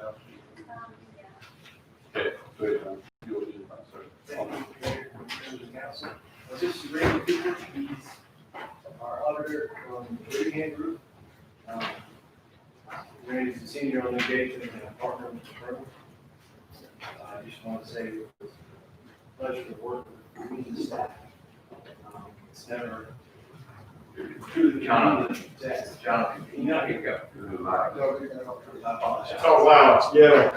out. Okay, go ahead, John. You'll do it, sir. This is Randy Cooper. He's our auditor from the Brigham Group. Randy's a senior on engagement and a partner with the firm. I just want to say it was a pleasure to work with you and the staff. It's never Jonathan. Jonathan, you know, here you go. I apologize. Oh, wow, yeah.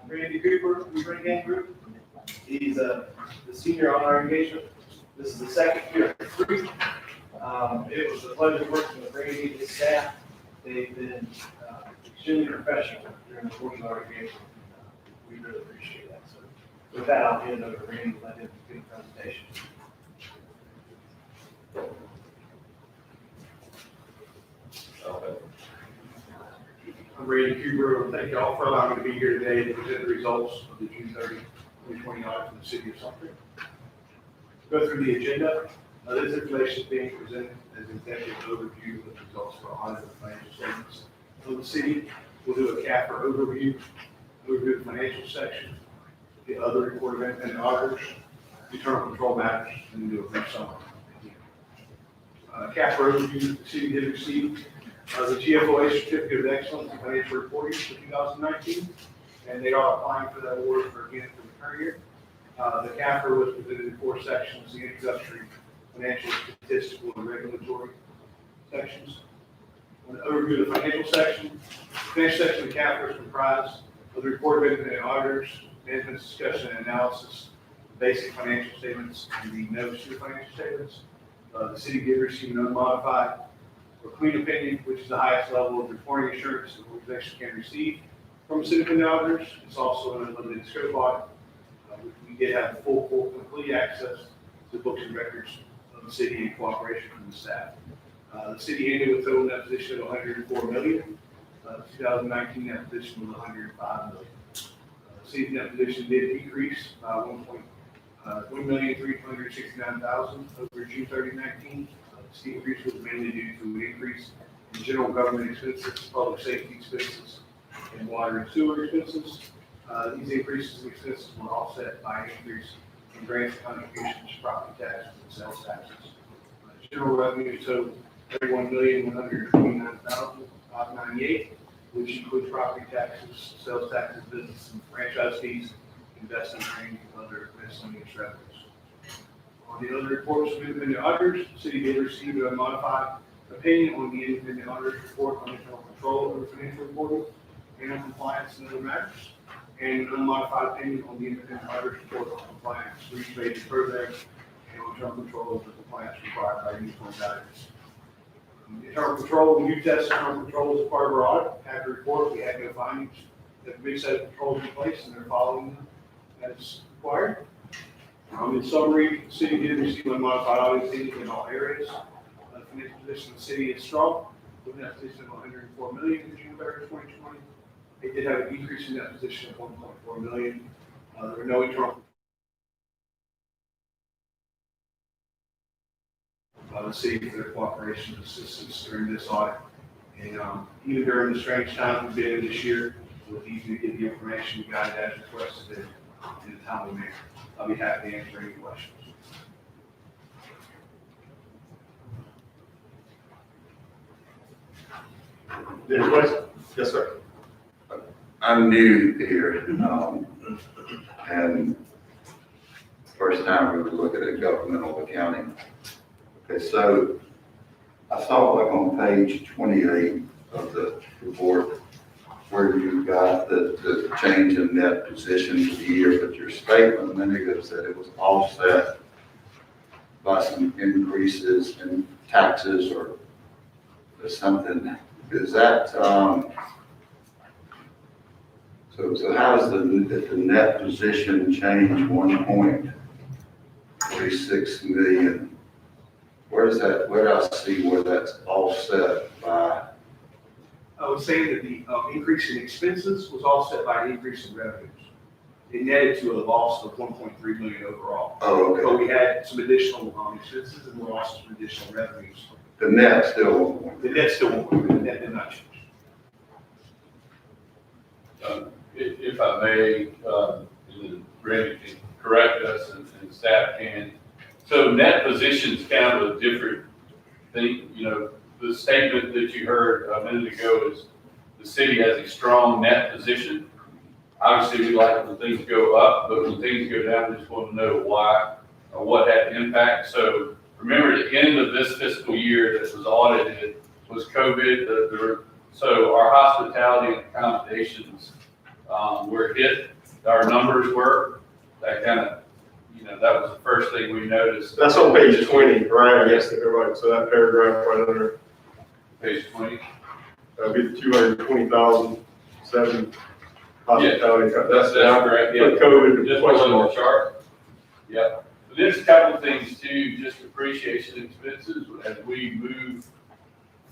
Randy Cooper, from the Brigham Group. He's the senior on our engagement. This is the second year of 3. It was a pleasure working with Randy and his staff. They've been extremely professional during the course of our engagement. We really appreciate that. So with that, I'll hand it over to Randy and let him do the presentation. I'm Randy Cooper. Thank you all for allowing me to be here today to present the results of the June 30, 2020 audit from the city of Sumter. Go through the agenda. This information is being presented as an executive overview of the results for audit of financial statements of the city. We'll do a CAFR overview, the financial section, the other report of independent auditors, internal control matters, and do a brief summary. CAFR overview, the city did receive the GFOA Certificate of Excellence in Financial Reporting for 2019, and they are applying for that award for the current year. The CAFR was presented in 4 sections: the introductory, financial, statistical, and regulatory sections. An overview of the financial section. The financial section of the CAFR is comprised of the report of independent auditors, management's discussion and analysis, basic financial statements, and the notes to the financial statements. The city did receive an unmodified or clean opinion, which is the highest level of reporting assurance an organization can receive from its independent auditors. It's also an unlimited scope audit. We did have full, complete access to the books and records of the city in cooperation from the staff. The city ended with total net position of $104 million. 2019 net position was $105 million. The city's net position did decrease by $1,369,000 over June 30, 2019. This increase was mainly due to an increase in general government expenses, public safety expenses, and water and sewer expenses. These increases in expenses were offset by an increase in grants and contributions, property taxes, and sales taxes. General revenue totaled $31,129,598, which includes property taxes, sales taxes, business and franchise fees, investment earnings, and other miscellaneous revenues. On the other reports from independent auditors, the city did receive a modified opinion on the independent auditor's report on internal control over financial reporting and on compliance and other matters, and an unmodified opinion on the independent auditor's report on compliance, reach-based programs, and on internal control over compliance required by uniform guidance. Internal control, we do test internal control as part of our audit. After the report, we had no findings. We have a big set of controls in place, and they're following them as required. In summary, the city did receive a modified audit opinion in all areas. The financial position of the city is strong, with a net position of $104 million in June 30, 2020. It did have a decrease in that position of $1.4 million. There were no internal the city for their cooperation and assistance during this audit. And even during the strange times we've been in this year, it was easy to get the information we got as requested in a timely manner. I'll be happy to answer any questions. Any questions? Yes, sir. I'm new here, and first time we were looking at governmental accounting. Okay, so I saw like on page 28 of the report where you got the change in net position for the year, but your statement a minute ago said it was offset by some increases in taxes or something. Is that, so how is the net position change 1.36 million? Where is that, where do I see where that's offset by? I was saying that the increase in expenses was offset by an increase in revenues. It netted to a loss of 1.3 million overall. Oh, okay. But we had some additional expenses and we lost some additional revenues. The net still. The net still won't move, the net did not change. if I may, and Randy can correct us and staff can. So net position is kind of a different thing. You know, the statement that you heard a minute ago is the city has a strong net position. Obviously, we like when things go up, but when things go down, we just want to know why or what had impact. So remember, at the end of this fiscal year that was audited was COVID. So our hospitality and accommodations were hit. Our numbers were. That kind of, you know, that was the first thing we noticed. That's on page 20, right? Yes, right. So that paragraph right under, Page 20. that'd be the 220,007 hospitality. That's correct. Yeah. Put COVID, Just question below the mark. chart. Yeah. But there's a couple of things too, just appreciation expenses as we move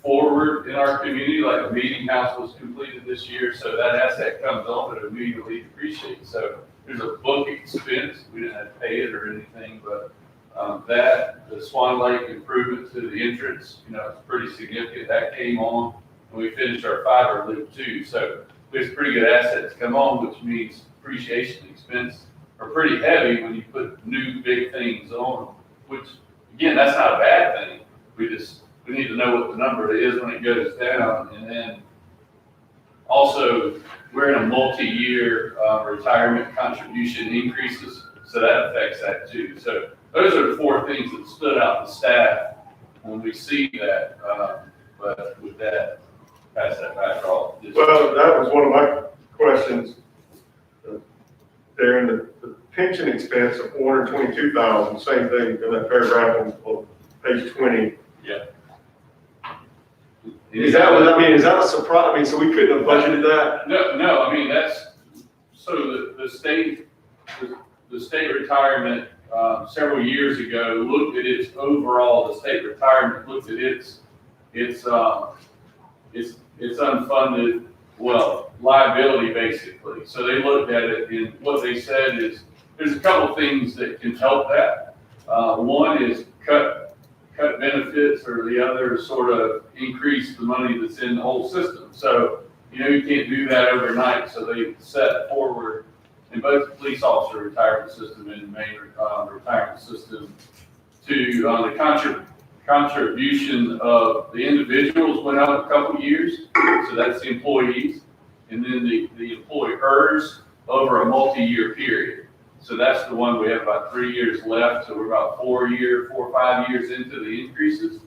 forward in our community, like a meeting house was completed this year, so that asset comes on, but immediately depreciates. So there's a book expense. We didn't have to pay it or anything, but the Swan Lake improvement to the entrance, you know, it's pretty significant. That came on, and we finished our fiber loop too. So there's pretty good assets come on, which means depreciation expense are pretty heavy when you put new big things on, which again, that's not a bad thing. We need to know what the number is when it goes down. And then also we're in a multi-year retirement contribution increases. So that affects that too. So those are the four things that stood out to staff when we see that. But with that, pass that back off. Well, that was one of my questions. There in the pension expense of 422,000, same thing in that paragraph on page 20. Yeah. Is that what I mean? Is that a surprise? I mean, so we couldn't have budgeted that? No. I mean, that's, so the state retirement, several years ago looked at its overall, the state retirement looked at its unfunded, well, liability basically. So they looked at it, and what they said is, there's a couple things that can help that. One is cut benefits, or the other sort of increase the money that's in the whole system. So, you know, you can't do that overnight. So they set forward in both the police officer retirement system and the main retirement system to the contribution of the individuals went up a couple years. So that's the employees, and then the employers over a multi-year period. So that's the one we have about 3 years left. So we're about 4 or 5 years into the increases.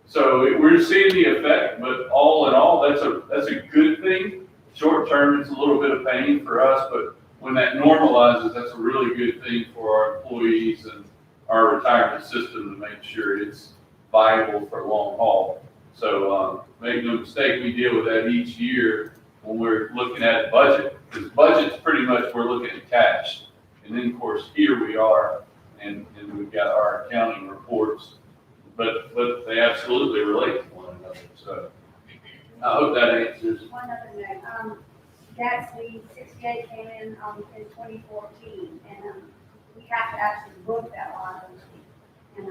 So we're seeing the effect, but all in all, that's a good thing. Short term, it's a little bit of pain for us, but when that normalizes, that's a really good thing for our employees and our retirement system to make sure it's viable for long haul. So make no mistake, we deal with that each year when we're looking at budget, because budget's pretty much, we're looking at cash. And then, of course, here we are, and we've got our accounting reports, but they absolutely relate to one another. So I hope that answers. One other note, Gatsby 68 came in 2014, and we have to actually book that liability. And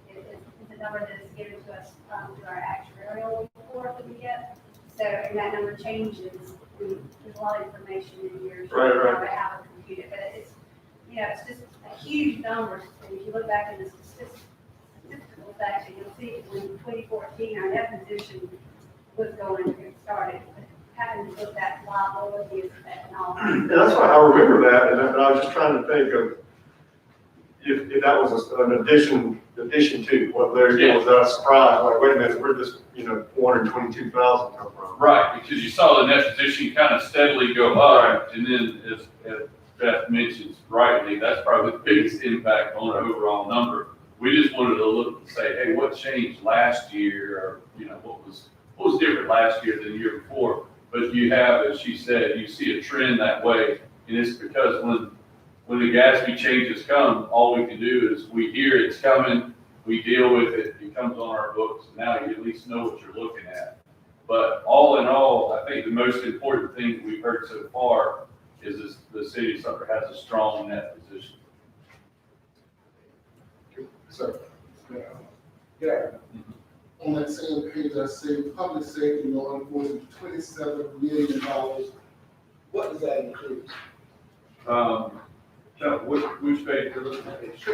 it's a number that is given to us through our actuarial report that we get. So, and that number changes. There's a lot of information in here. Right. About how to compute it, but it's, you know, it's just a huge number. And if you look back in the statistical section, you'll see when 2014 our net position was going to get started. Having to look at liability and all that. And that's why I remember that, and I was just trying to think of if that was an addition to what there was that surprise, like, wait a minute, where'd this, 422,000 come from? Right, because you saw the net position kind of steadily go up, and then as Beth mentions rightly, that's probably the biggest impact on our overall number. We just wanted to look and say, hey, what changed last year, or what was different last year than the year before? But you have, as she said, you see a trend that way, and it's because when the Gatsby changes come, all we can do is we hear it's coming, we deal with it, it comes on our books. Now you at least know what you're looking at. But all in all, I think the most important thing we've heard so far is the city of Sumter has a strong net position. So, Yeah. On that same page, I say public safety law enforcement, $27 million What does that include? No, which page you're looking at? It's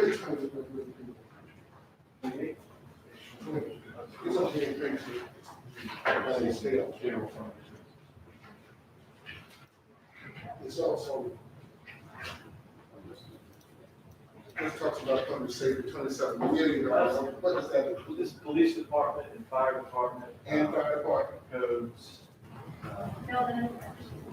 on here in page two. It's also, this talks about public safety, $27 million. What does that include? This police department and fire department. And fire department. Codes.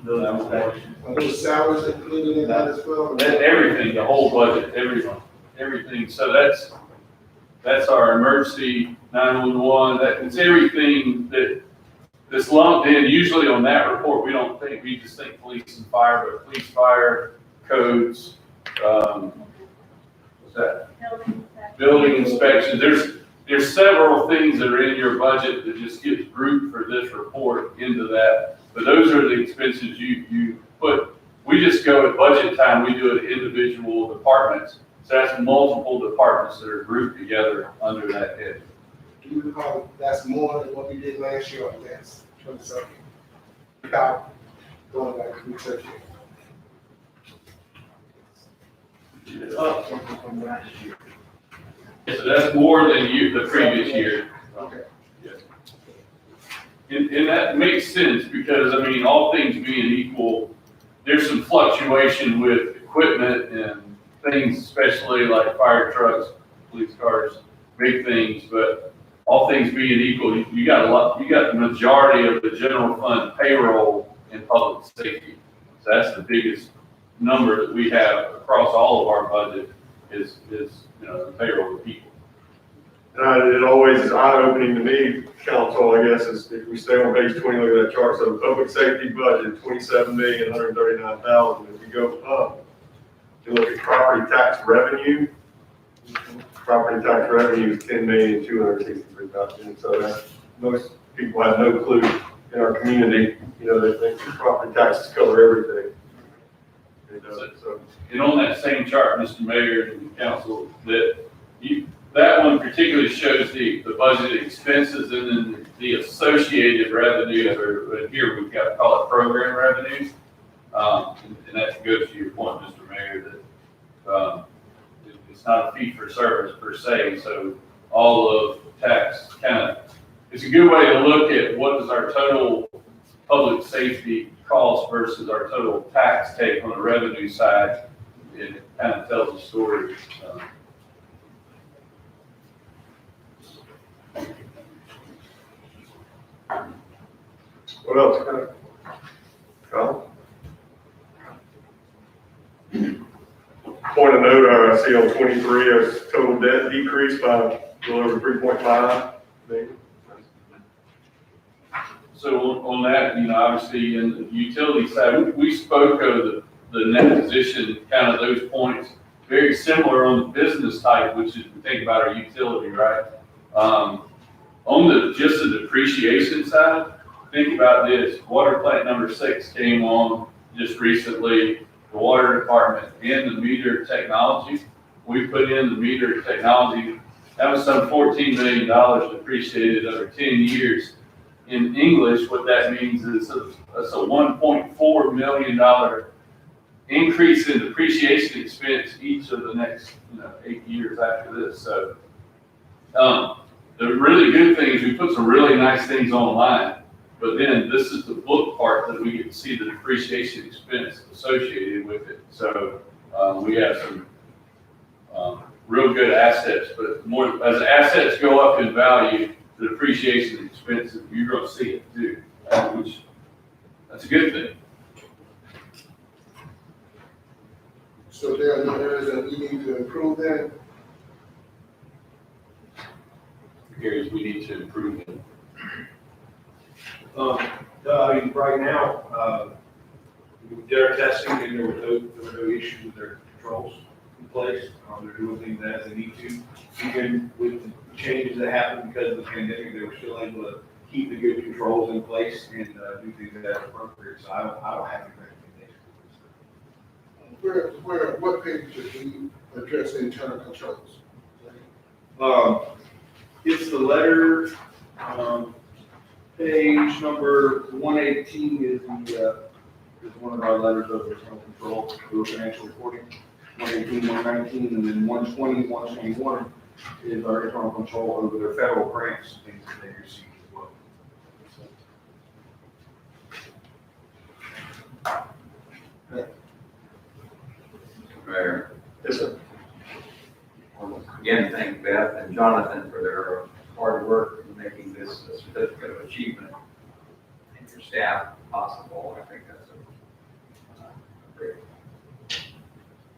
Building inspection. Are those salaries included in that as well? Everything, the whole budget, everything. So that's our emergency 911, it's everything that's lumped in. Usually on that report, we just think police and fire, but police, fire, codes, what's that? Building inspection. There's several things that are in your budget that just gets grouped for this report into that. But those are the expenses you put. We just go at budget time, we do it individual departments. So that's multiple departments that are grouped together under that head. Do you recall that's more than what we did last year, or that's 27? Without going back to research it. Up from last year. So that's more than the previous year. Okay. And that makes sense because, I mean, all things being equal, there's some fluctuation with equipment and things, especially like fire trucks, police cars, big things, but all things being equal, you got the majority of the general fund payroll in public safety. So that's the biggest number that we have across all of our budget is the payroll of people. It always is eye-opening to me, council, I guess, is if we stay on page 20, look at that chart. So public safety budget, 27,139,000. If you go up, you look at property tax revenue. Property tax revenue is 10,263,000. So that most people have no clue in our community. They think property taxes cover everything. It doesn't. So. And on that same chart, Mr. Mayor and council, that one particularly shows the budgeted expenses and then the associated revenues, or here we've got to call it program revenues. And that goes to your point, Mr. Mayor, that it's not a fee for service per se. So all of tax it's a good way to look at what is our total public safety cost versus our total tax take on the revenue side. It kind of tells a story. What else? Carl? Point of note, I see on 23, our total debt decreased by a little over 3.5 million. So on that, obviously in the utility side, we spoke of the net position, kind of those points, very similar on the business type, which is, we think about our utility, right? On just the depreciation side, think about this. Water plant number 6 came on just recently, the water department and the meter technology. We put in the meter technology. That was some $14 million depreciated over 10 years. In English, what that means is it's a $1.4 million increase in depreciation expense each of the next 8 years after this. So the really good thing is we put some really nice things online. But then this is the book part that we get to see the depreciation expense associated with it. So we have some real good assets, but more as assets go up in value, the depreciation expense, you're going to see it too, which that's a good thing. So there are no areas that we need to improve then? Areas we need to improve in. Right now, they're testing and there were no issues with their controls in place. They're doing things as they need to. Even with the changes that happened because of the pandemic, they were still able to keep the good controls in place and do things as appropriate. So I don't have any recommendations. What page should we address internal controls? It's the letter, page number 118 is the is one of our letters of internal control for financial reporting, 118, 119, and then 120, 121 is our internal control over their federal grants, things that they receive as well. Mayor, Yes, sir. again, thank Beth and Jonathan for their hard work in making this a certificate of achievement and your staff possible. I think that's a great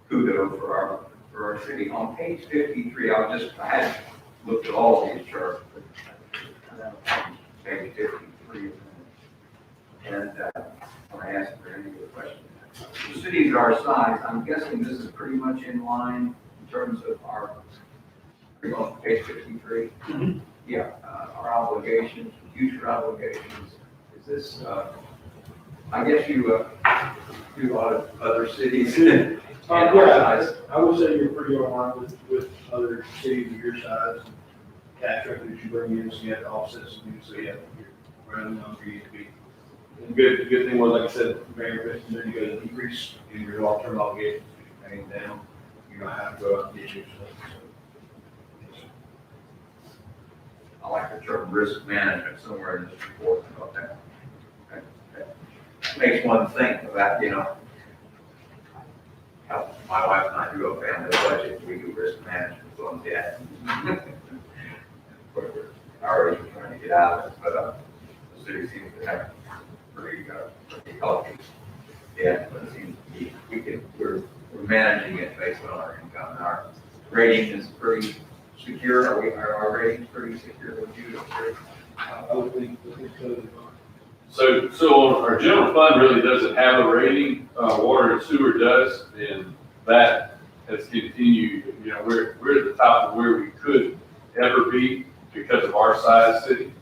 kudo for our city. On page 53, I had looked at all of these charts, but page 53. And when I asked for any of the questions, the cities our size, I'm guessing this is pretty much in line in terms of our, are you on page 53? Yeah, our obligations, future obligations. Is this, I guess you do a lot of other cities and our Yeah, size. I would say you're pretty on line with other cities of your size. Tax revenues you bring in, so you have to offset some things, so yeah, you're running on where you need to be. And the good thing was, like I said, Mayor mentioned, then you got a decrease in your long-term obligations, you're paying down, you don't have to go out and get your stuff. I like the term risk management somewhere in this report about that. That makes one think about, how my wife and I do a family budget, we do risk management on that. We're already trying to get out of it, but the city seems to have pretty healthy. Yeah, but it seems to be, we're managing it based on our income, and our rating is pretty secure. Are our ratings pretty secure? Would you agree? I would think so. So our general fund really doesn't have a rating, water and sewer does, and that has continued, we're at the top of where we could ever be because of our size city.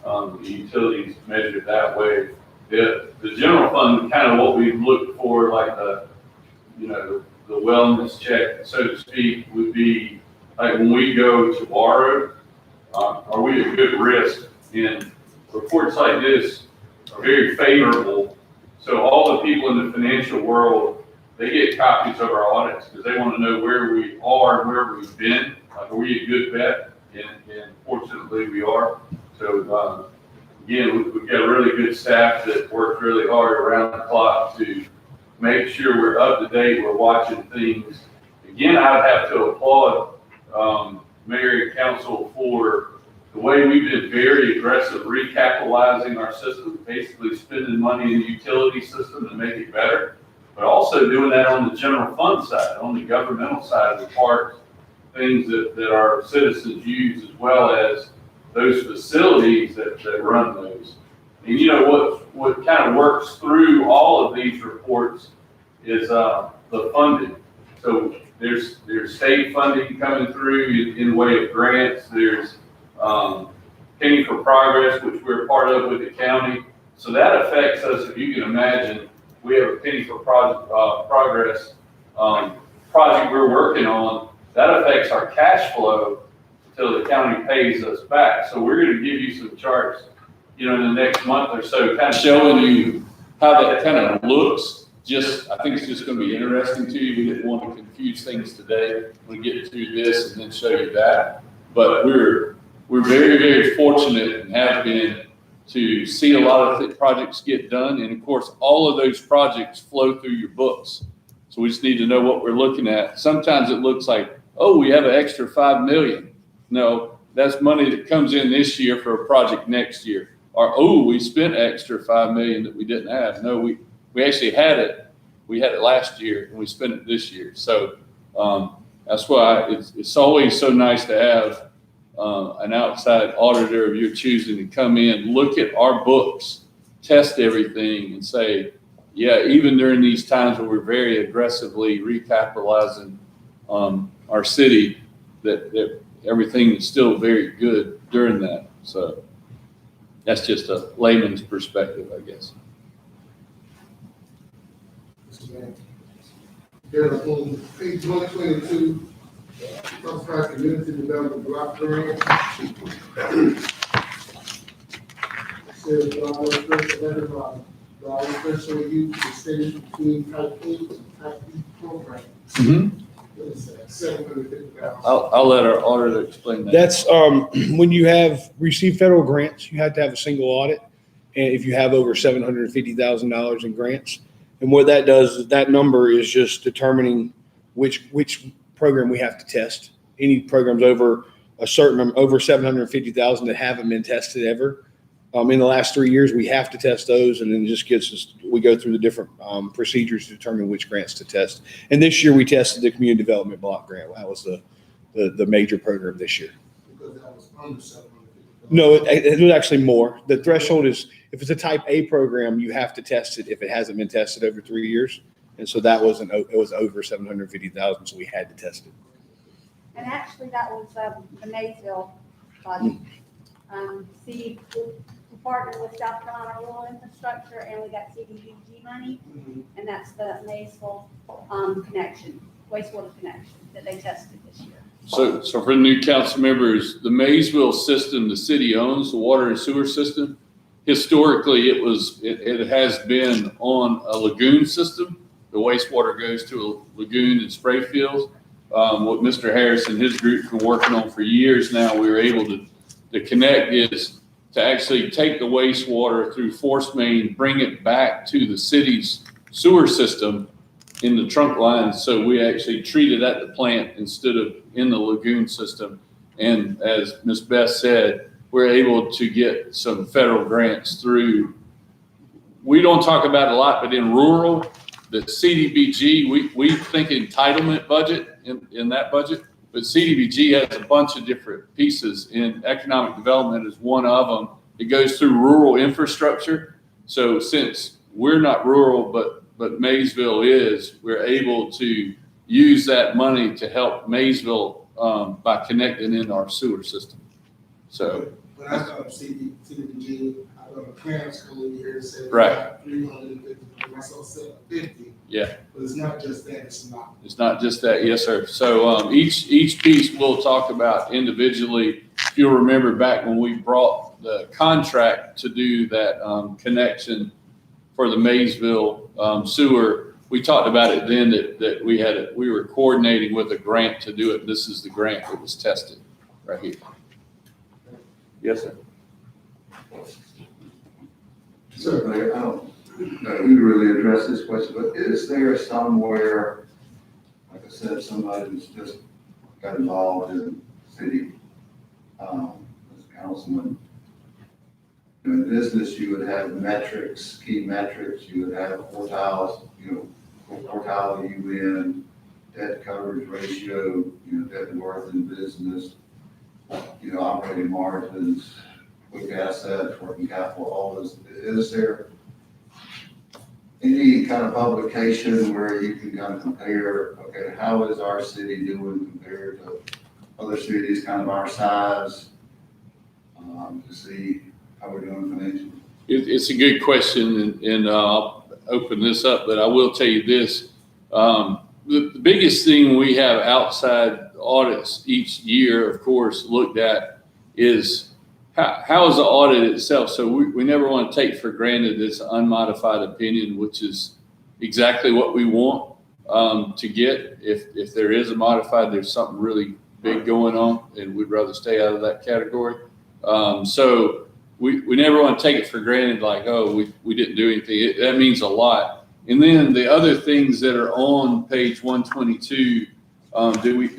The utilities measured that way. The general fund, kind of what we look for, like the wellness check, so to speak, would be like when we go to borrow, are we a good risk? And reports like this are very favorable. So all the people in the financial world, they get copies of our audits because they want to know where we are and where we've been. Like, are we a good bet? And fortunately we are. So again, we've got a really good staff that works really hard around the clock to make sure we're up to date, we're watching things. Again, I'd have to applaud Mayor and Council for the way we've been very aggressive recapitalizing our system, basically spending money in the utility system to make it better, but also doing that on the general fund side, on the governmental side of the parks, things that our citizens use, as well as those facilities that run those. And what kind of works through all of these reports is the funding. So there's state funding coming through in the way of grants. There's Penny for Progress, which we're part of with the county. So that affects us. If you can imagine, we have a Penny for Progress project we're working on. That affects our cash flow until the county pays us back. So we're going to give you some charts, in the next month or so, kind of showing you how that kind of looks. I think it's just going to be interesting to you. We didn't want to confuse things today. We'll get through this and then show you that. But we're very, very fortunate and have been to see a lot of projects get done. And of course, all of those projects flow through your books. So we just need to know what we're looking at. Sometimes it looks like, oh, we have an extra $5 million. No, that's money that comes in this year for a project next year. Or, oh, we spent extra $5 million that we didn't have. No, we actually had it. We had it last year and we spent it this year. So that's why it's always so nice to have an outside auditor of your choosing to come in, look at our books, test everything and say, yeah, even during these times where we're very aggressively recapitalizing our city, that everything is still very good during that. So that's just a layman's perspective, I guess. There's on page 122, talks about community development block grant. Says, dollar threshold used to distinguish between type A and type B programs. What is that, $750,000? I'll let our auditor explain that. That's, when you have received federal grants, you have to have a single audit. And if you have over $750,000 in grants, and what that does is that number is just determining which program we have to test. Any programs over a certain, over 750,000 that haven't been tested ever. In the last 3 years, we have to test those, and then it just gets us, we go through the different procedures to determine which grants to test. And this year we tested the community development block grant. That was the major program this year. Because that was under 750. No, it was actually more. The threshold is, if it's a type A program, you have to test it if it hasn't been tested over 3 years. And so that wasn't, it was over 750,000, so we had to test it. And actually, that was the Maysville project. City partnered with South Carolina Rural Infrastructure, and we got CDBG money, and that's the Maysville connection, wastewater connection that they tested this year. So for the new council members, the Maysville system, the city owns the water and sewer system. Historically, it has been on a lagoon system. The wastewater goes to a lagoon and spray fields. What Mr. Harris and his group's been working on for years now, we were able to connect is to actually take the wastewater through force main, bring it back to the city's sewer system in the trunk line. So we actually treat it at the plant instead of in the lagoon system. And as Ms. Beth said, we're able to get some federal grants through. We don't talk about it a lot, but in rural, the CDBG, we think entitlement budget in that budget, but CDBG has a bunch of different pieces, and economic development is one of them. It goes through rural infrastructure. So since we're not rural, but Maysville is, we're able to use that money to help Maysville by connecting in our sewer system. So. When I thought of CDBG, I thought of parents coming here and saying, Right. 350, I saw 750. Yeah. But it's not just that, it's not. It's not just that, yes, sir. So each piece we'll talk about individually. If you'll remember back when we brought the contract to do that connection for the Maysville sewer, we talked about it then that we were coordinating with a grant to do it. This is the grant that was tested right here. Yes, sir. So, Mayor, I don't know who to really address this question, but is there somewhere, like I said, somebody who's just got involved in city, as a councilman, in business, you would have metrics, key metrics, you would have quartiles, quartile UN, debt coverage ratio, debt worth in business, operating margins, quick assets, working capital, all those. Is there any kind of publication where you can kind of compare, okay, how is our city doing compared to other cities kind of our size, to see how we're doing financially? It's a good question, and I'll open this up, but I will tell you this. The biggest thing we have outside audits each year, of course, looked at is how is the audit itself. So we never want to take for granted this unmodified opinion, which is exactly what we want to get. If there is a modified, there's something really big going on, and we'd rather stay out of that category. So we never want to take it for granted, like, oh, we didn't do anything. That means a lot. And then the other things that are on page 122,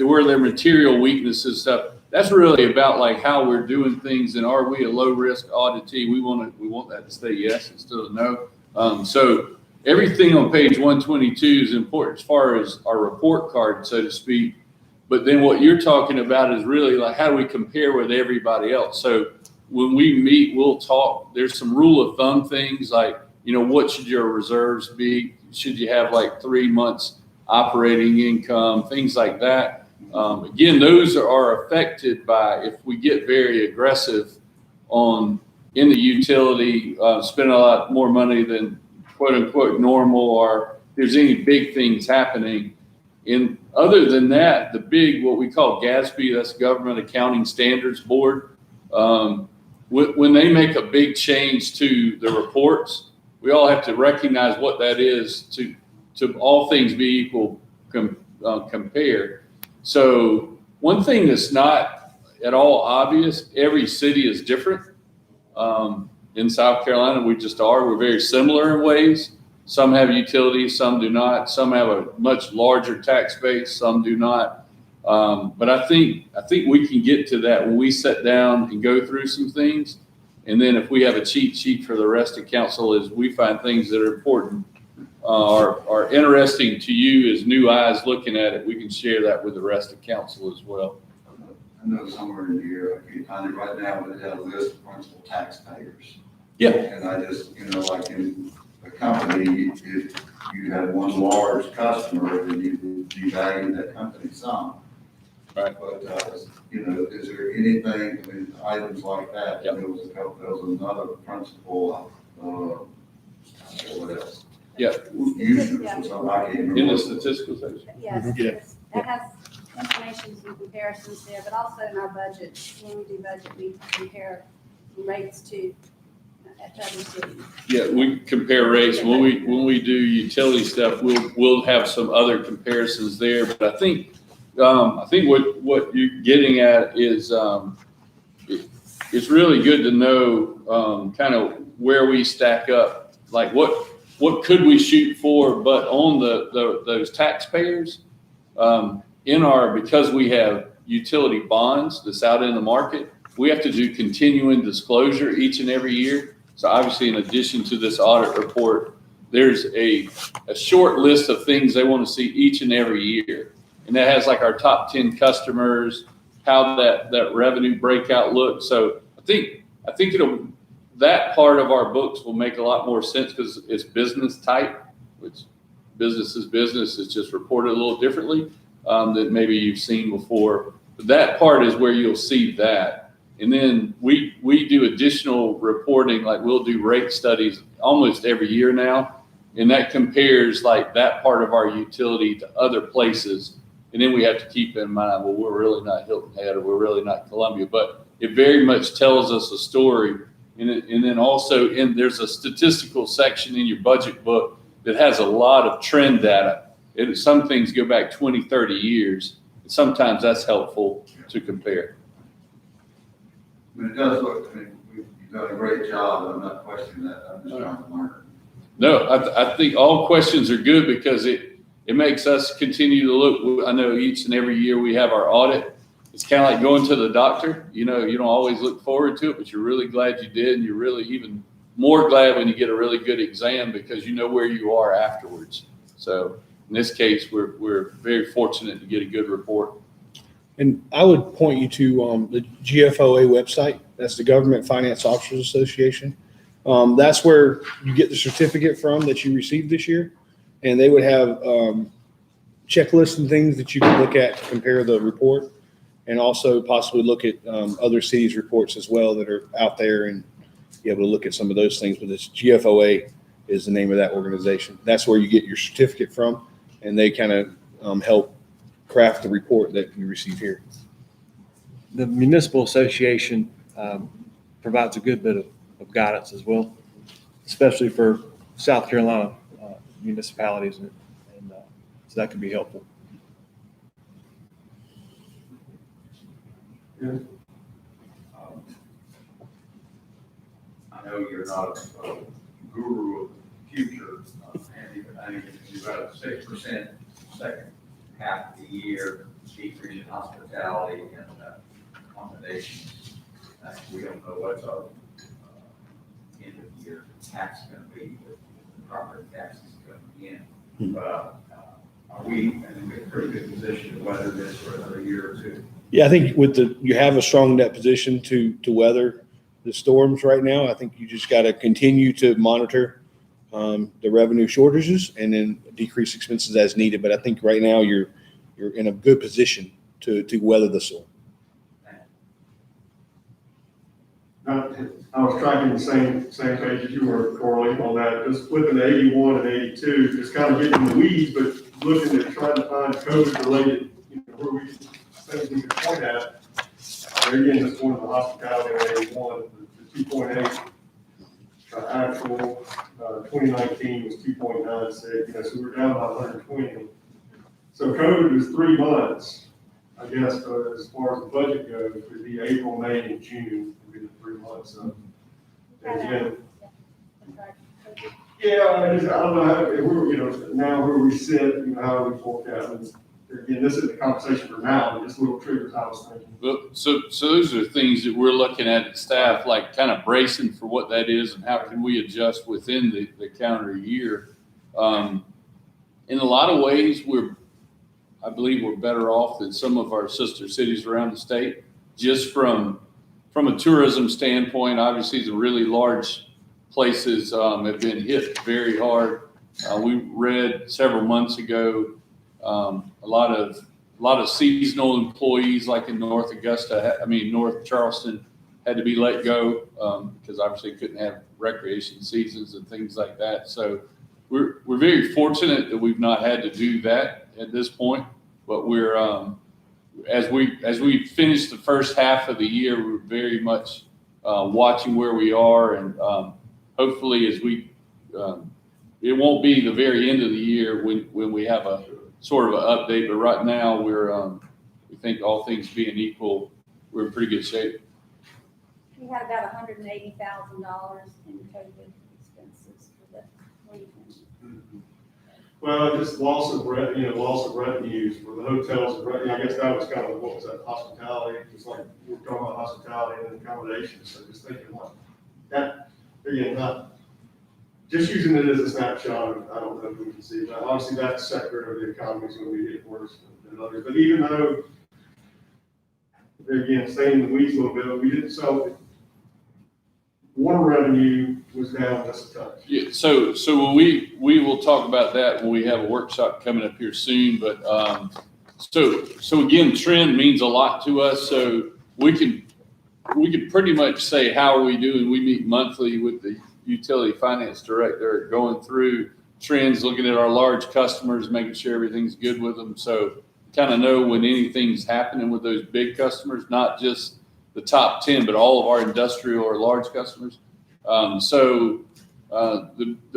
were there material weaknesses stuff? That's really about like how we're doing things, and are we a low risk auditee? We want that to stay yes instead of no. So everything on page 122 is important as far as our report card, so to speak. But then what you're talking about is really like, how do we compare with everybody else? So when we meet, we'll talk. There's some rule of thumb things like, what should your reserves be? Should you have like 3 months operating income, things like that. Again, those are affected by if we get very aggressive in the utility, spend a lot more money than quote unquote normal, or there's any big things happening. And other than that, the big, what we call GASB, that's Government Accounting Standards Board. When they make a big change to the reports, we all have to recognize what that is to all things be equal, compare. So one thing that's not at all obvious, every city is different. In South Carolina, we just are. We're very similar in ways. Some have utilities, some do not. Some have a much larger tax base, some do not. But I think we can get to that when we sit down and go through some things. And then if we have a cheat sheet for the rest of council, as we find things that are important, are interesting to you as new eyes looking at it, we can share that with the rest of council as well. I know somewhere in here, I can find it right now, but it had a list of principal taxpayers. Yeah. And I just, like in a company, if you had one large customer, then you devalue that company some. Right. But, is there anything, items like that? Yep. There was another principal, what else? Yeah. Users or something, I can't remember. In the statistical section. Yes, Yeah. yes. That has information and comparisons there, but also in our budget, when we do budget, we compare rates to other cities. Yeah, we compare rates. When we do utility stuff, we'll have some other comparisons there. But I think what you're getting at is it's really good to know kind of where we stack up. Like what could we shoot for? But on those taxpayers, because we have utility bonds that's out in the market, we have to do continuing disclosure each and every year. So obviously, in addition to this audit report, there's a short list of things they want to see each and every year. And that has like our top 10 customers, how that revenue breakout looks. So I think that part of our books will make a lot more sense because it's business type, which business is business. It's just reported a little differently than maybe you've seen before. But that part is where you'll see that. And then we do additional reporting, like we'll do rate studies almost every year now. And that compares like that part of our utility to other places. And then we have to keep in mind, well, we're really not Hilton Head or we're really not Columbia, but it very much tells us a story. And then also there's a statistical section in your budget book that has a lot of trend data. Some things go back 20, 30 years. And sometimes that's helpful to compare. It does look, you've done a great job. I'm not questioning that. I'm just trying to learn. No, I think all questions are good because it makes us continue to look. I know each and every year we have our audit. It's kind of like going to the doctor. You don't always look forward to it, but you're really glad you did. And you're really even more glad when you get a really good exam because you know where you are afterwards. So in this case, we're very fortunate to get a good report. And I would point you to the GFOA website. That's the Government Finance Officers Association. That's where you get the certificate from that you received this year. And they would have checklists and things that you can look at to compare the report and also possibly look at other cities' reports as well that are out there and be able to look at some of those things. But this GFOA is the name of that organization. That's where you get your certificate from, and they kind of help craft the report that you receive here. The municipal association provides a good bit of guidance as well, especially for South Carolina municipalities, and so that can be helpful. I know you're not a guru of the future, Andy, but I think you've got a 6% second half of the year decrease in hospitality and accommodations. We don't know what's our end of year tax going to be with the property taxes coming in. But are we in a pretty good position to weather this for another year or two? Yeah, I think you have a strong net position to weather the storms right now. I think you just got to continue to monitor the revenue shortages and then decrease expenses as needed. But I think right now you're in a good position to weather the storm. I was tracking the same page as you were, Corley, on that, just flipping to 81 and 82, just kind of getting in the weeds, but looking at trying to find COVID-related, where we things we could point at. There again, just one of the hospitality on 81, the 2.8. actual, 2019 was 2.96, so we're down about 120. So COVID was 3 months, I guess, as far as the budget goes, would be April, May, and June would be the 3 months. So, and again, yeah, I don't know how, if we're, now where we sit, how we forecast. And again, this is the conversation for now, but just little triggers I was thinking. Well, so those are things that we're looking at staff, like kind of bracing for what that is and how can we adjust within the calendar year. In a lot of ways, I believe we're better off than some of our sister cities around the state, just from a tourism standpoint. Obviously, the really large places have been hit very hard. We read several months ago a lot of seasonal employees, like in North Charleston, had to be let go because obviously couldn't have recreation seasons and things like that. So we're very fortunate that we've not had to do that at this point. But we're as we finish the first half of the year, we're very much watching where we are, and hopefully as we it won't be the very end of the year when we have a sort of an update. But right now we think all things being equal, we're in pretty good shape. We had about $180,000 in COVID expenses for the 2020. Well, just loss of revenues for the hotels. I guess that was kind of, what was that, hospitality, just like we're talking about hospitality and accommodations. So just thinking like that, again, not just using it as a snapshot. I don't know if we can see, but obviously that sector of the economy is going to be hit worse than others. But even though, again, staying in the weeds a little bit, we didn't sell it. Water revenue was down just a touch. Yeah, so when we will talk about that when we have a workshop coming up here soon. But so again, trend means a lot to us. So we can pretty much say how are we doing. We meet monthly with the utility finance director, going through trends, looking at our large customers, making sure everything's good with them. So kind of know when anything's happening with those big customers, not just the top 10, but all of our industrial or large customers. The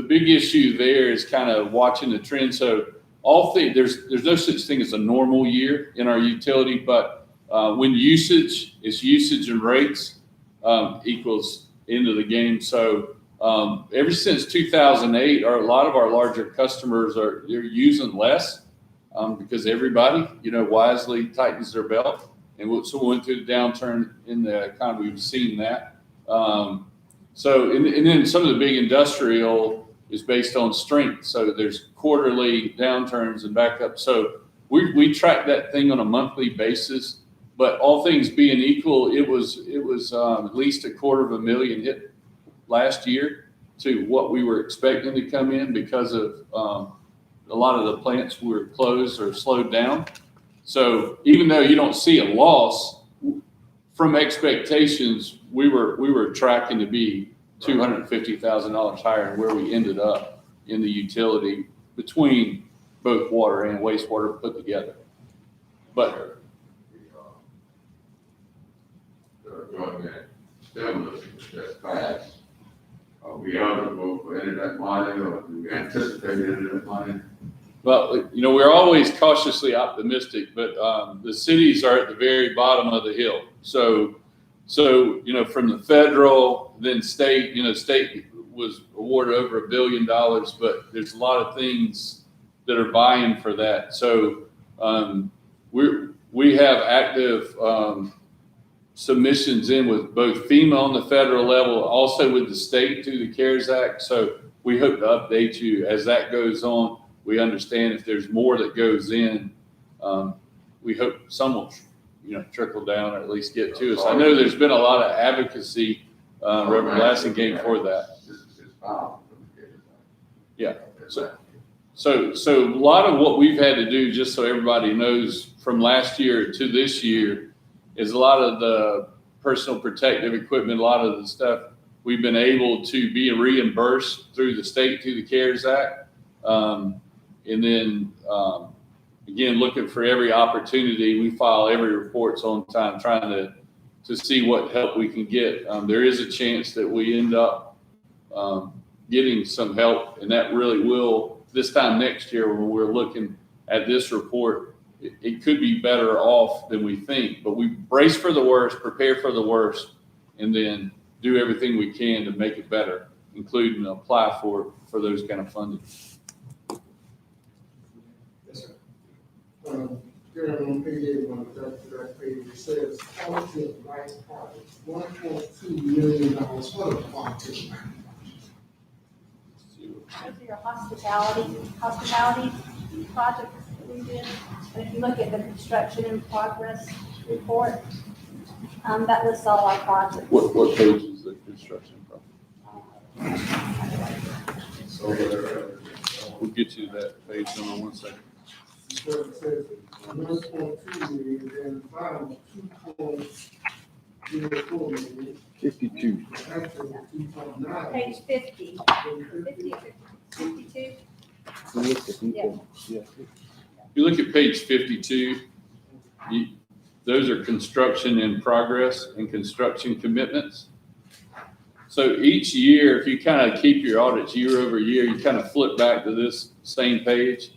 big issue there is kind of watching the trend. So there's no such thing as a normal year in our utility, but when usage and rates equals into the game. So ever since 2008, a lot of our larger customers they're using less because everybody, wisely tightens their belt. And so we went through the downturn in the economy. We've seen that. And then some of the big industrial is based on strength. So there's quarterly downturns and backup. So we track that thing on a monthly basis. But all things being equal, it was at least $250,000 hit last year to what we were expecting to come in because of a lot of the plants were closed or slowed down. So even though you don't see a loss from expectations, we were tracking to be $250,000 higher than where we ended up in the utility between both water and wastewater put together. But government stimulus that's passed, are we eligible for any of that money, or do we anticipate any of that money? well, we're always cautiously optimistic, but the cities are at the very bottom of the hill. So from the federal, then state, state was awarded over $1 billion, but there's a lot of things that are vying for that. So we have active submissions in with both FEMA on the federal level, also with the state through the CARES Act. So we hope to update you as that goes on. We understand if there's more that goes in, we hope some will, trickle down or at least get to us. I know there's been a lot of advocacy, Reverend Blassingame, for that. Yeah. So a lot of what we've had to do, just so everybody knows, from last year to this year, is a lot of the personal protective equipment, a lot of the stuff we've been able to be reimbursed through the state, through the CARES Act. And then, again, looking for every opportunity. We file every reports on time, trying to see what help we can get. There is a chance that we end up getting some help, and that really will, this time next year when we're looking at this report, it could be better off than we think, but we brace for the worst, prepare for the worst, and then do everything we can to make it better, including apply for those kind of funding. Yes, sir. Here on page 81, that page, it says, quality of life projects, $1.2 million for the quality of life. Those are your hospitality projects that we did. And if you look at the construction in progress report, that lists all our projects. What page is the construction from? We'll get you to that page number 1 second. So it says 1.2 million and final 2.04 million. 52. Actually, 2.9. Page 50, 52. Yeah. If you look at page 52, those are construction in progress and construction commitments. So each year, if you kind of keep your audits year over year, you kind of flip back to this same page.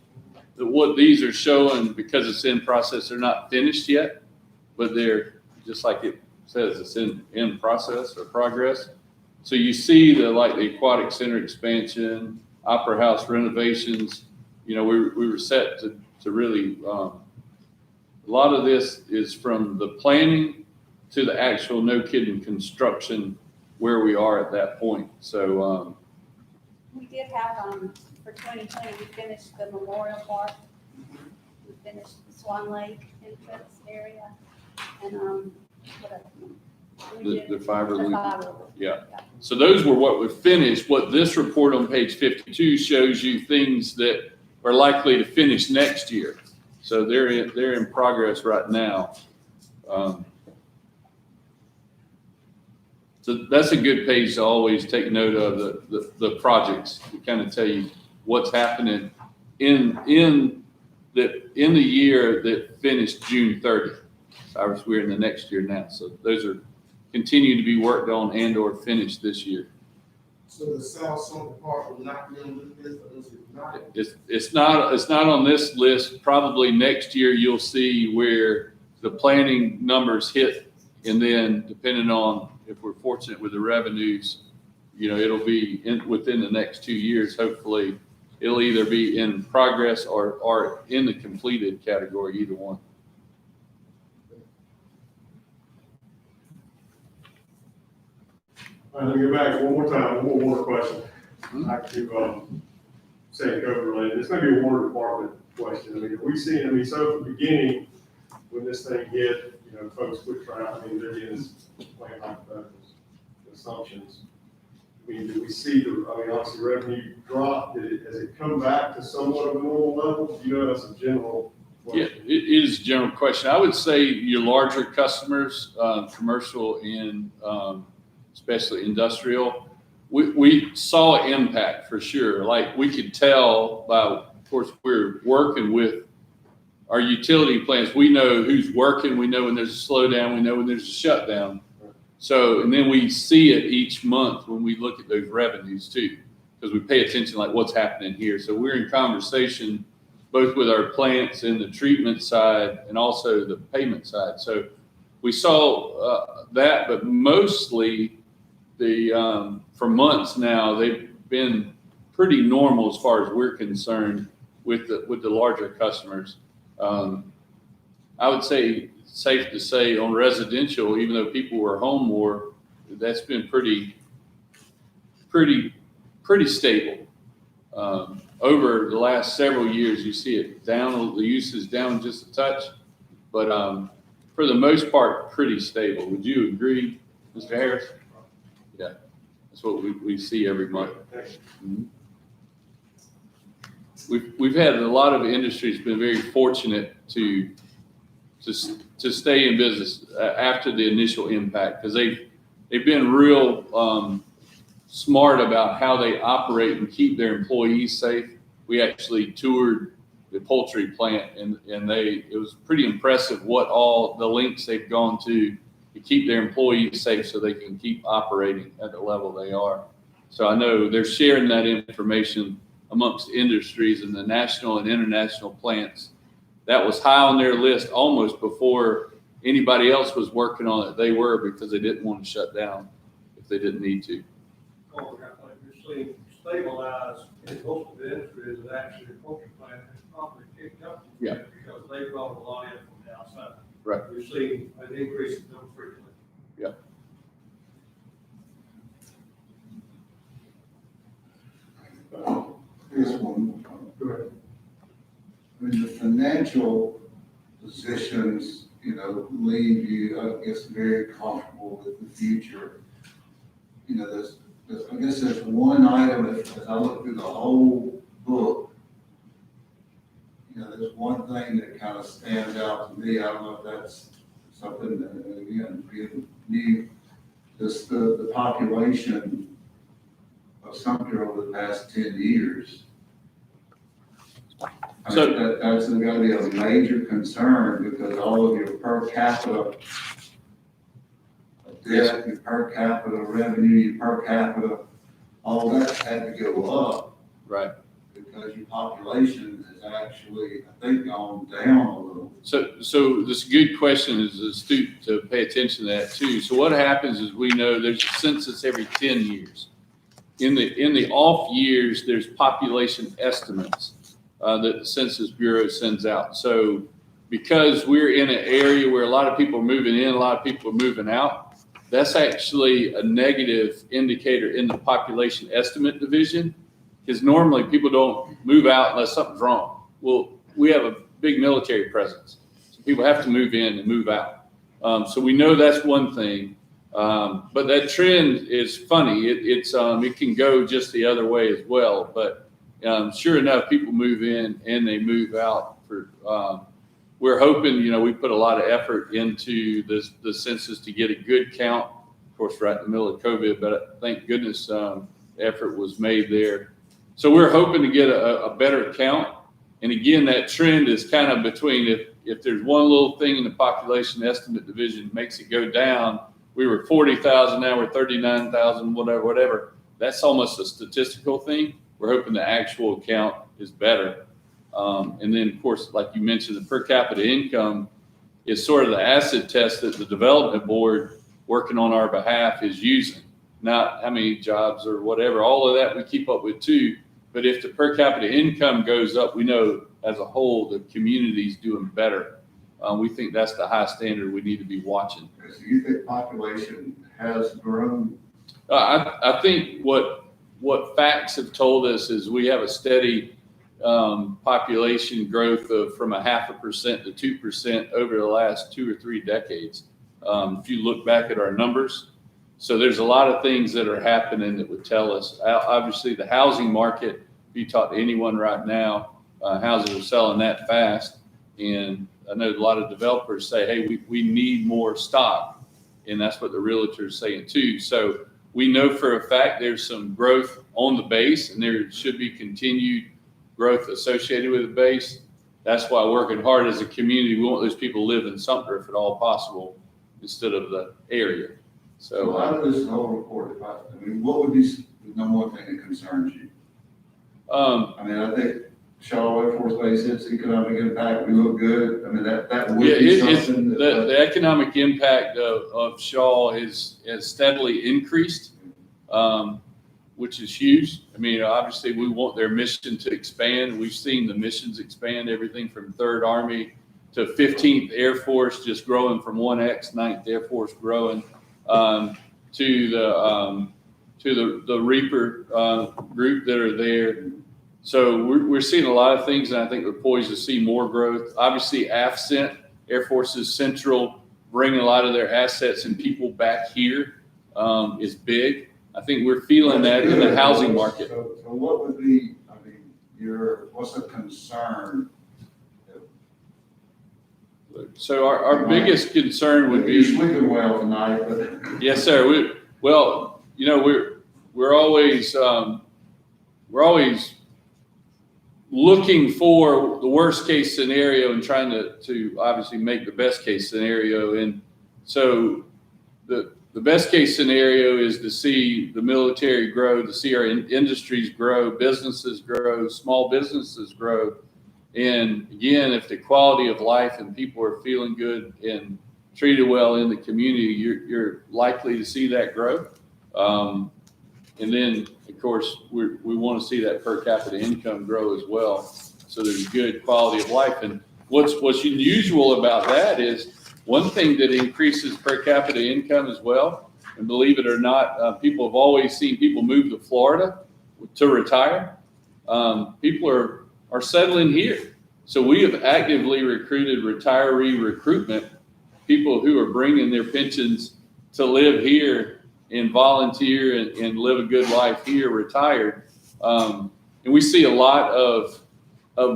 What these are showing, because it's in process, they're not finished yet, but they're just like it says, it's in process or progress. So you see the aquatic center expansion, opera house renovations. We were set to really, a lot of this is from the planning to the actual, no kidding, construction where we are at that point. So, We did have, for 2020, we finished the Memorial Park. We finished the Swan Lake entrance area. And, what else? We did the fiber the loop. fiber. Yeah. So those were what we finished. What this report on page 52 shows you things that are likely to finish next year. So they're in progress right now. So that's a good page to always take note of, the projects to kind of tell you what's happening in the year that finished June 30th. So we're in the next year now. So those are continue to be worked on and or finished this year. So the South Sumter Park will not be on this list, or is it not? It's not on this list. Probably next year you'll see where the planning numbers hit, and then depending on if we're fortunate with the revenues, it'll be within the next 2 years. Hopefully, it'll either be in progress or in the completed category, either one. All right, let me go back one more time, one more question. Back to, say code related. It's gonna be a water department question. So at the beginning, when this thing hit, folks quit trying, they're getting this plain hypotheticals, assumptions. Did we see obviously revenue drop? Has it come back to somewhat of a normal level? That's a general question. Yeah, it is a general question. I would say your larger customers, commercial and especially industrial, we saw an impact for sure. Like we could tell by, of course, we're working with our utility plants. We know who's working. We know when there's a slowdown. We know when there's a shutdown. So, and then we see it each month when we look at those revenues too, because we pay attention like what's happening here. So we're in conversation both with our plants and the treatment side and also the payment side. So we saw that, but mostly for months now, they've been pretty normal as far as we're concerned with the larger customers. I would say safe to say on residential, even though people were home more, that's been pretty stable. Over the last several years, you see it down, the use is down just a touch, but for the most part, pretty stable. Would you agree, Mr. Harris? Yeah, that's what we see every month. Mm-hmm. We've had a lot of industries been very fortunate to stay in business after the initial impact, because they've been real smart about how they operate and keep their employees safe. We actually toured the poultry plant, and it was pretty impressive what all the lengths they've gone to keep their employees safe so they can keep operating at the level they are. So I know they're sharing that information amongst industries and the national and international plants. That was high on their list almost before anybody else was working on it. They were, because they didn't want to shut down if they didn't need to. Oh, I think you're seeing stabilize in most of the industries, and actually the poultry plant has probably kicked up. Yeah. Because they brought a lot in from the outside. Right. We're seeing an increase in them frequently. Here's one. Go ahead. I mean, the financial positions, leave you, I guess, very comfortable with the future. I guess there's one item, as I look through the whole book, there's one thing that kind of stands out to me. I don't know if that's something that, again, being new, just the population of Sumter over the past 10 years. So- That's got to be a major concern, because all of your per capita debt, your per capita revenue, your per capita, all that had to go up, Right. because your population has actually, I think, gone down a little. So this is a good question. It's astute to pay attention to that too. So what happens is, we know there's a census every 10 years. In the off years, there's population estimates that the Census Bureau sends out. So because we're in an area where a lot of people are moving in, a lot of people are moving out, that's actually a negative indicator in the population estimate division, because normally people don't move out unless something's wrong. Well, we have a big military presence, so people have to move in and move out. So we know that's one thing, but that trend is funny. It can go just the other way as well. But sure enough, people move in and they move out. We're hoping, we put a lot of effort into the census to get a good count. Of course, right in the middle of COVID, but thank goodness effort was made there. So we're hoping to get a better count. And again, that trend is kind of between, if there's one little thing in the population estimate division makes it go down, we were 40,000, now we're 39,000, whatever. That's almost a statistical thing. We're hoping the actual count is better. And then, of course, like you mentioned, the per capita income is sort of the acid test that the development board working on our behalf is using. Not how many jobs or whatever, all of that we keep up with too. But if the per capita income goes up, we know as a whole the community's doing better. We think that's the high standard we need to be watching. So you think population has grown? I think what facts have told us is we have a steady population growth of from 0.5% to 2% over the last 2 or 3 decades. If you look back at our numbers, so there's a lot of things that are happening that would tell us. Obviously, the housing market, if you talk to anyone right now, houses are selling that fast. And I know a lot of developers say, hey, we need more stock. And that's what the realtors are saying too. So we know for a fact there's some growth on the base, and there should be continued growth associated with the base. That's why working hard as a community, we want those people to live in Sumter if at all possible, instead of the area. So out of this whole report, what would be the number one thing that concerns you? I think Shaw Air Force Base, its economic impact, we look good. That would be something. The economic impact of Shaw has steadily increased, which is huge. Obviously we want their mission to expand. We've seen the missions expand, everything from 3rd Army to 15th Air Force, just growing from 1X, 9th Air Force growing, to the Reaper group that are there. So we're seeing a lot of things, and I think we're poised to see more growth. Obviously, AFCENT, Air Force's Central, bringing a lot of their assets and people back here is big. I think we're feeling that in the housing market. So what would be, what's a concern? So our biggest concern would be. You're sleeping well tonight, but. Yes, sir. We're always looking for the worst case scenario and trying to obviously make the best case scenario. And so the best case scenario is to see the military grow, to see our industries grow, businesses grow, small businesses grow. And again, if the quality of life and people are feeling good and treated well in the community, you're likely to see that grow. And then, of course, we want to see that per capita income grow as well. So there's good quality of life. And what's unusual about that is one thing that increases per capita income as well. And believe it or not, people have always seen people move to Florida to retire. People are settling here. So we have actively recruited retiree recruitment, people who are bringing their pensions to live here and volunteer and live a good life here, retired. And we see a lot of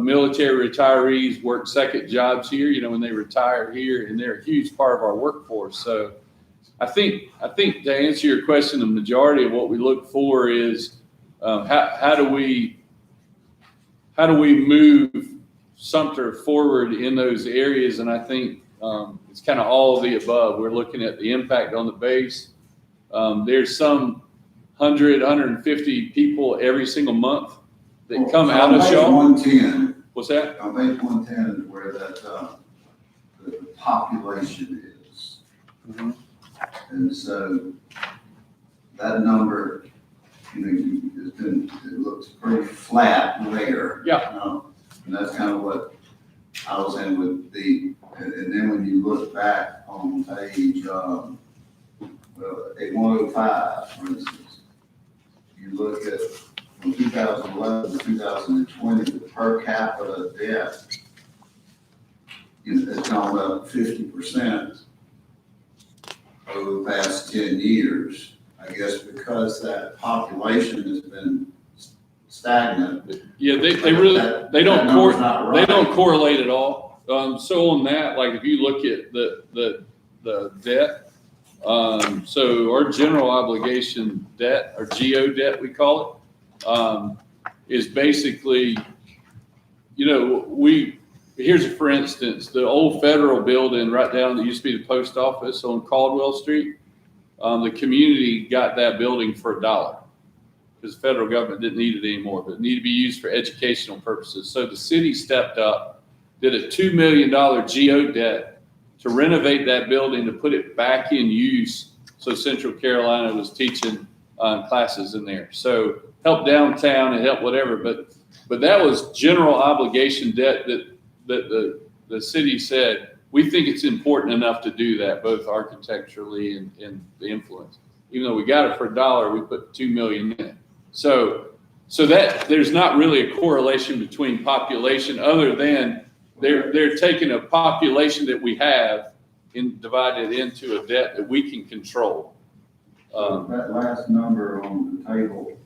military retirees work second jobs here, when they retire here, and they're a huge part of our workforce. So I think to answer your question, the majority of what we look for is how do we move Sumter forward in those areas? And I think it's kind of all of the above. We're looking at the impact on the base. There's some 150 people every single month that come out of Shaw. 110. What's that? On page 110 is where that, the population is. Mm-hmm. And so that number, it looks pretty flat there. Yeah. And that's kind of what I was saying with and then when you look back on page, 105, for instance, you look at from 2011 to 2020, the per capita debt has gone up 50% over the past 10 years. I guess because that population has been stagnant. Yeah, they don't correlate at all. So on that, like if you look at the debt, so our general obligation debt, or GO debt we call it, is basically, here's for instance, the old federal building right down that used to be the post office on Caldwell Street. The community got that building for $1 because the federal government didn't need it anymore, but it needed to be used for educational purposes. So the city stepped up, did a $2 million GO debt to renovate that building, to put it back in use. So Central Carolina was teaching classes in there. So help downtown and help whatever, but that was general obligation debt that the city said, we think it's important enough to do that, both architecturally and the influence. Even though we got it for $1, we put $2 million in it. So that there's not really a correlation between population, other than they're taking a population that we have and divided it into a debt that we can control. That last number on the table,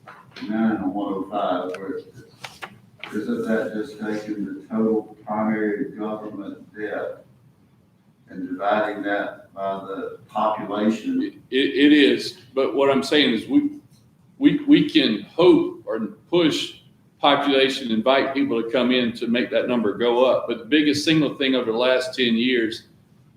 9 and 105, where isn't that just taking the total primary government debt and dividing that by the population? It is, but what I'm saying is we can hope or push population, invite people to come in to make that number go up. But the biggest single thing over the last 10 years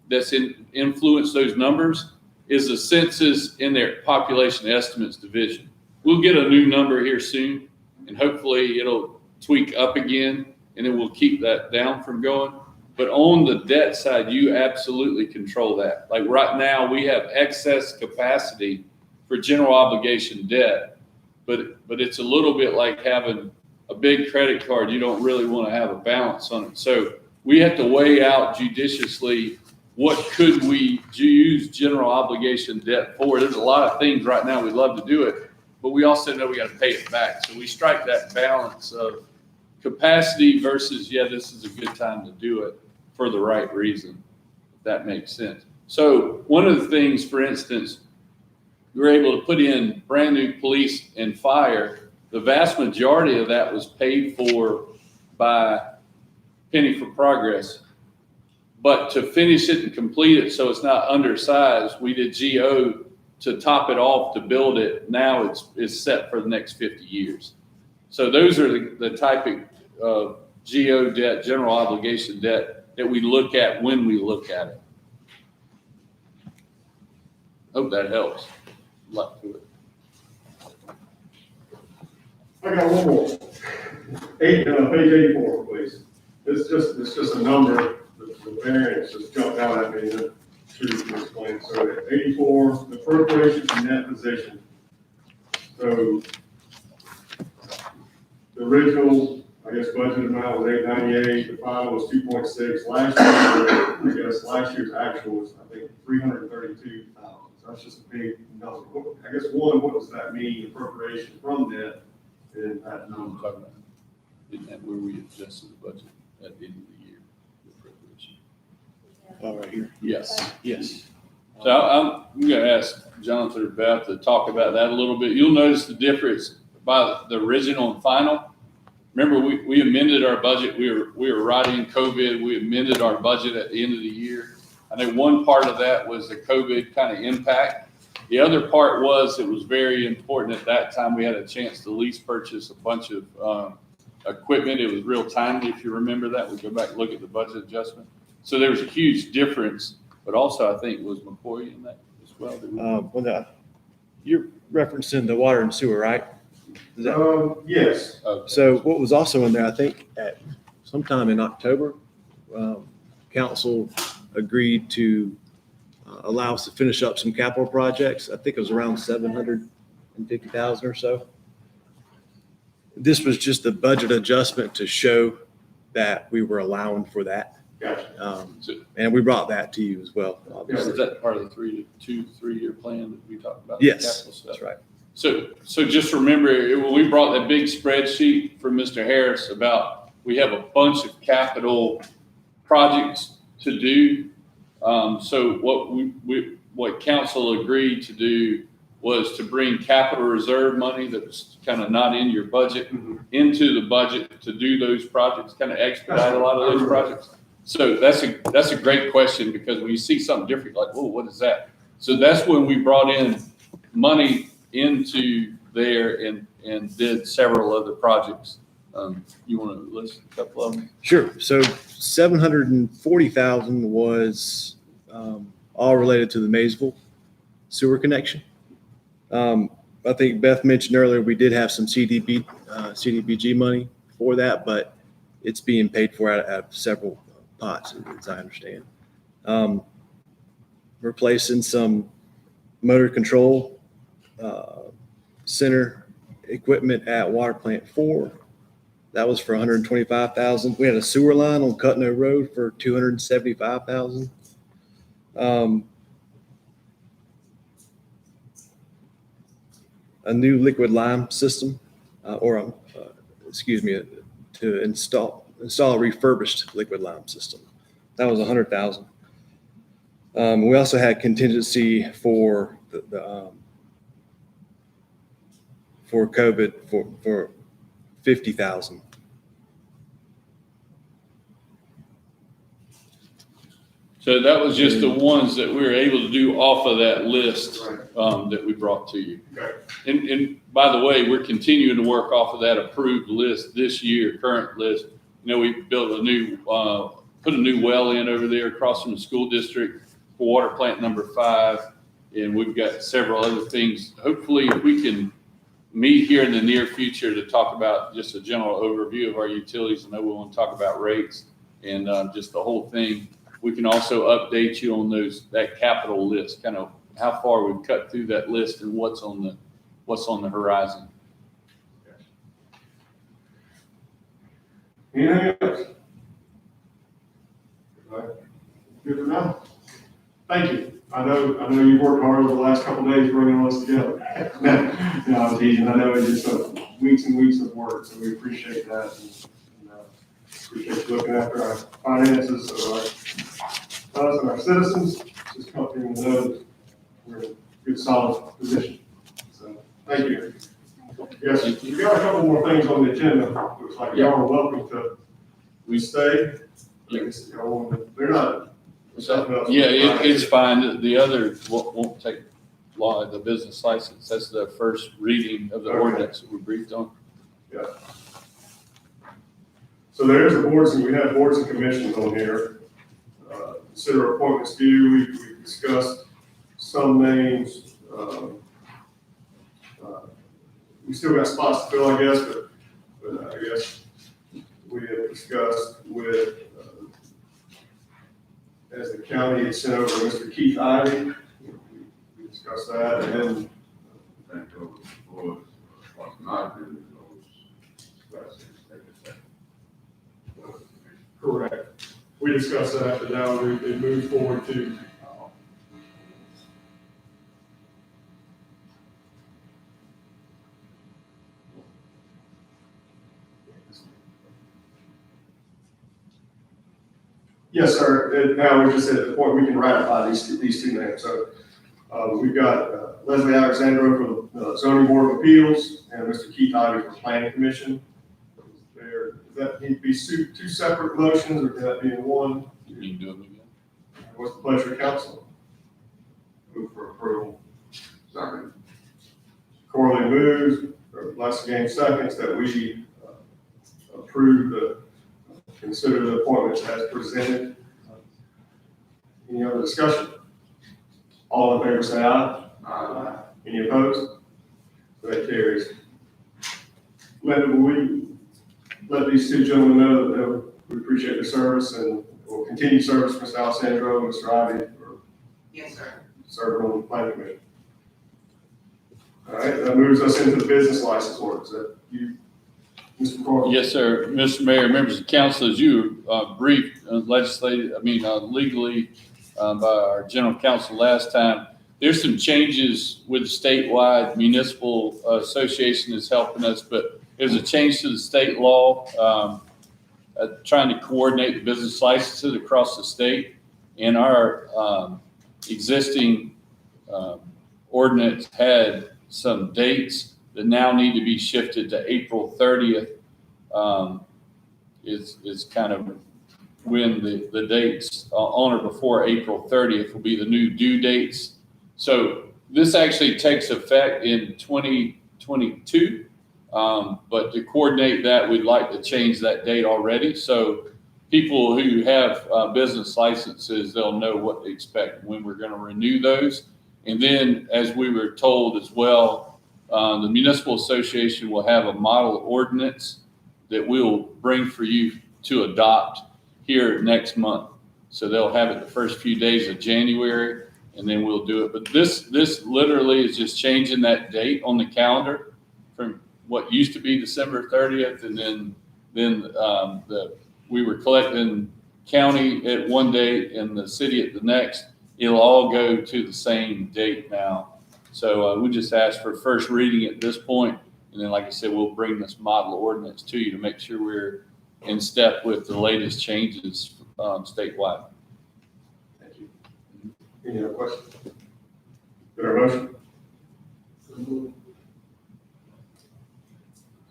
that's influenced those numbers is the census in their population estimates division. We'll get a new number here soon, and hopefully it'll tweak up again, and it will keep that down from going. But on the debt side, you absolutely control that. Like right now, we have excess capacity for general obligation debt, but it's a little bit like having a big credit card. You don't really want to have a balance on it. So we have to weigh out judiciously what could we use general obligation debt for. There's a lot of things right now we'd love to do it, but we also know we got to pay it back. So we strike that balance of capacity versus, this is a good time to do it for the right reason, if that makes sense. So one of the things, for instance, we were able to put in brand new police and fire. The vast majority of that was paid for by Penny for Progress. But to finish it and complete it so it's not undersized, we did GO to top it off to build it. Now it's set for the next 50 years. So those are the type of GO debt, general obligation debt, that we look at when we look at it. Hope that helps. Luck to it. I got one more. Page 84, please. It's just a number, the variance just jumped out at me that should explain. So at 84, the appropriation to net position. So the original, I guess, budget amount was 898, the final was 2.6. Last year, last year's actual was, I think, 332,000. So that's just a big number. I guess, one, what does that mean, appropriation from net in that I'm number? talking about, isn't that where we adjusted the budget at the end of the year? The appropriation? All right here. Yes. Yes. So I'm going to ask Jonathan or Beth to talk about that a little bit. You'll notice the difference by the original and final. Remember, we amended our budget. We were right in COVID. We amended our budget at the end of the year. I know one part of that was the COVID kind of impact. The other part was it was very important at that time. We had a chance to lease purchase a bunch of equipment. It was real timely, if you remember that. We go back and look at the budget adjustment. So there was a huge difference, but also I think it was McCoy in that as well. You're referencing the water and sewer, right? Is that- Yes. Okay. So what was also in there, I think, at sometime in October, council agreed to allow us to finish up some capital projects. I think it was around 750,000 or so. This was just a budget adjustment to show that we were allowing for that. Gotcha. And we brought that to you as well, obviously. Is that part of the 3-year plan that we talked about? Yes, Capital stuff? that's right. So just remember, when we brought that big spreadsheet from Mr. Harris about, we have a bunch of capital projects to do. So what council agreed to do was to bring capital reserve money that was kind of not in your budget into the budget to do those projects, kind of expedite a lot of those projects. So that's a great question, because when you see something different, like, oh, what is that? So that's when we brought in money into there and did several other projects. You want to list a couple of them? Sure. So 740,000 was all related to the Maysville sewer connection. I think Beth mentioned earlier, we did have some CDBG money for that, but it's being paid for out of several pots, as I understand. Replacing some motor control center equipment at Water Plant 4. That was for 125,000. We had a sewer line on Cutno Road for 275,000. A new liquid lime system, to install a refurbished liquid lime system. That was 100,000. We also had contingency for for COVID for 50,000. So that was just the ones that we were able to do off of that list that we brought to you. Okay. And by the way, we're continuing to work off of that approved list this year, current list. You know, we built put a new well in over there across from the school district for water plant number 5. And we've got several other things. Hopefully we can meet here in the near future to talk about just a general overview of our utilities. I know we want to talk about rates and just the whole thing. We can also update you on that capital list, kind of how far we've cut through that list and what's on the horizon. Anything else? Good for now. Thank you. I know you worked hard over the last couple of days bringing all this together. No, I'm teasing. I know it's just weeks and weeks of work, so we appreciate that. And appreciate you looking after our finances of us and our citizens. This company will know that we're in a good, solid position. So, thank you. Yes, we got a couple more things on the agenda. Looks like y'all are welcome to stay. They're not. Yeah, it's fine. The other won't take long, the business license. That's the first reading of the ordinance that we briefed on. Yeah. So there's the boards, and we have boards and commissions on here. Consider appointments due. We discussed some names, we still got spots to fill, I guess, but I guess we have discussed with, as the county had sent over Mr. Keith Ivy, we discussed that, and then Thank you for what's not in those. correct. We discussed that, but now it moved forward to, yes, sir. Now we're just at the point we can ratify these two names. So we've got Leslie Alexandro for the zoning board of appeals and Mr. Keith Ivy for planning commission. Does that need to be two separate motions, or can that be in one? You can do them again. What's the pleasure of council? Move for approval. Second. Corley moves, or Lester Gaines seconds, that we approve consider the appointments as presented. Any other discussion? All in favor say aye. Aye. Any opposed? That carries. Linda, will we let these two gentlemen know that we appreciate their service and will continue service, Mr. Alessandro and Mr. Ivy, for Yes, sir. serving on the planning commission. All right, that moves us into the business license orders. That you, Mr. McCormick? Yes, sir. Mr. Mayor, members of council, as you briefed legally by our general counsel last time, there's some changes with the statewide municipal association is helping us, but there's a change to the state law, trying to coordinate the business licenses across the state. And our existing ordinance had some dates that now need to be shifted to April 30th. Is kind of when the dates on or before April 30th will be the new due dates. So this actually takes effect in 2022. But to coordinate that, we'd like to change that date already. So people who have business licenses, they'll know what to expect when we're going to renew those. And then, as we were told as well, the municipal association will have a model ordinance that we'll bring for you to adopt here next month. So they'll have it the first few days of January, and then we'll do it. But this literally is just changing that date on the calendar from what used to be December 30th, and then we were collecting county at one date and the city at the next. It'll all go to the same date now. So we just asked for first reading at this point, and then, like I said, we'll bring this model ordinance to you to make sure we're in step with the latest changes statewide. Thank you. Any other questions? Good, our motion?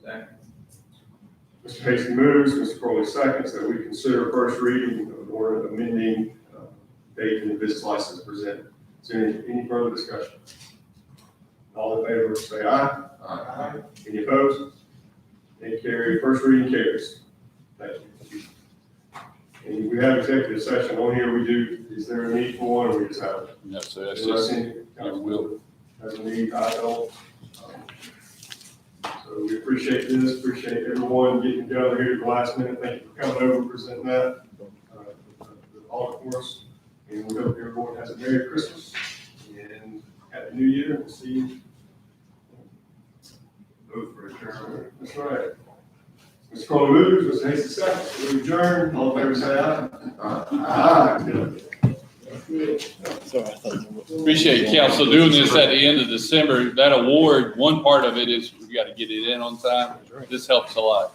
Second. Mr. Hasty moves, Mr. Crowley seconds, that we consider first reading of or amending date and the business license presented. Is there any further discussion? All in favor, say aye. Aye. Any opposed? Any carried. First reading carries. Thank you. And we have executive session on here. We do, is there a need for one, or we just have it? No, so that's Unless just, any council will. has a need, I don't. So we appreciate this, appreciate everyone getting together here at the last minute. Thank you for coming over and presenting that, all of course. And we hope everyone has a Merry Christmas and Happy New Year. We'll see you. Move for adjournment. That's right. Mr. Crowley moves, Mr. Hasty seconds. We adjourn. All in favor, say aye. Aye. Appreciate council doing this at the end of December. That award, one part of it is we got to get it in on time. This helps a lot.